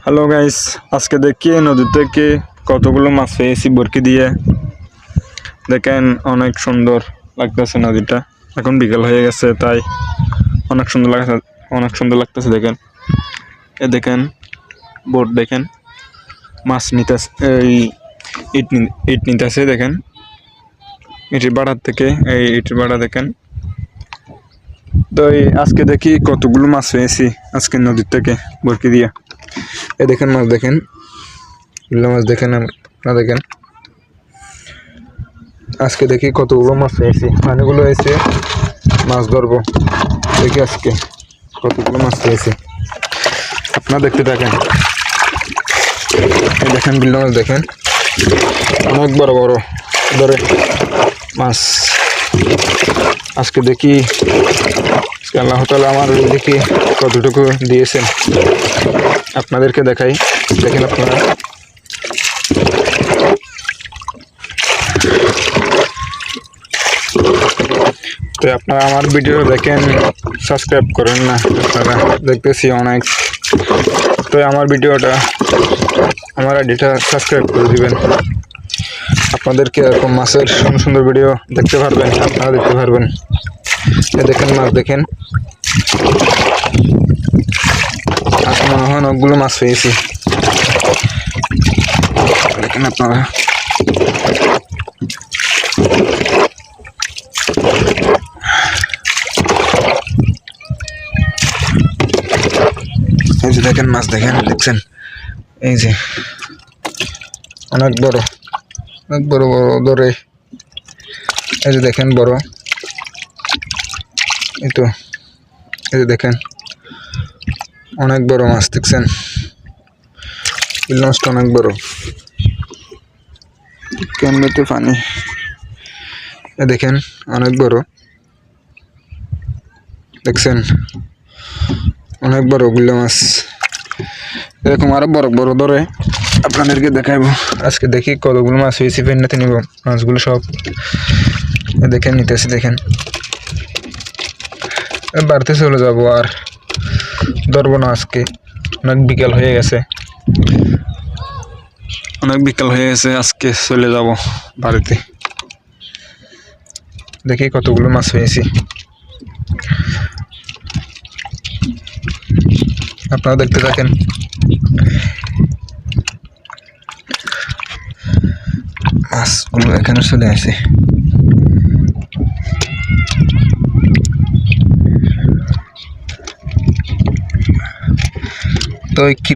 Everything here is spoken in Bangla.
হ্যালো গাইস, আজকে দেখি নদী থেকে কতগুলো মাছ পেয়েছি বরকি দিয়ে। দেখেন অনেক সুন্দর লাগতেছে নদীটা। এখন বিকেল হয়ে গেছে তাই অনেক সুন্দর লাগতেছে। দেখেন দেখেন বোট, দেখেন মাছ নিতেছে, এই ইট নিতেছে। দেখেন ইটের বাড়ার থেকে ইটের বাড়া দেখেন। তো আজকে দেখি কতগুলো মাছ পেয়েছি আজকে নদীর থেকে বরকি দিয়ে। দেখেন মাছ, দেখেন বিল্লা মাছ, দেখেন না, দেখেন আজকে দেখি কতগুলো মাছ পেয়েছি। পানিগুলো এসে মাছ ধরবো। দেখি আজকে কতগুলো মাছ পেয়েছি, আপনারা দেখতে থাকেন। দেখেন বিল্লা মাছ, দেখেন অনেক বড় বড় ধরে মাছ। আজকে দেখি আল্লাহ তাআলা আমার দেখি কতটুকু দিয়েছেন, আপনাদেরকে দেখাই। দেখেন আপনারা, তো আপনারা আমার ভিডিও দেখেন, সাবস্ক্রাইব করেন না। আপনারা দেখতেছি অনেক, তো আমার ভিডিওটা, আমার আইডিটা সাবস্ক্রাইব করে দিবেন। আপনাদেরকে এরকম মাছের সুন্দর সুন্দর ভিডিও দেখতে পারবেন, আপনারা দেখতে পারবেন। দেখেন মাছ, দেখেন আজকে মনে হয় অনেকগুলো মাছ পেয়েছি। দেখেন আপনারা, এই যে দেখেন মাছ, দেখেন দেখছেন, এই যে অনেক বড় বড় ধরে। এই যে দেখেন বড়, এই তো এই যে দেখেন অনেক বড় মাছ, দেখছেন ইলিশ মাছটা অনেক বড়। কেমনেতে পানি, দেখেন অনেক বড়, দেখছেন অনেক বড় গুলো মাছ। এরকম আরো বড় বড় ধরে আপনাদেরকে দেখাইবো। আজকে দেখি কতগুলো মাছ হয়েছে, ফেন্নাতে নিব মাছগুলো সব। দেখেন নিতেছি, দেখেন বাড়িতে চলে যাবো, আর ধরবো না আজকে। অনেক বিকাল হয়ে গেছে, আজকে চলে যাব বাড়িতে। দেখি কতগুলো মাছ হয়েছি, আপনারা দেখতে থাকেন। মাছগুলো এখানে চলে আসে, তো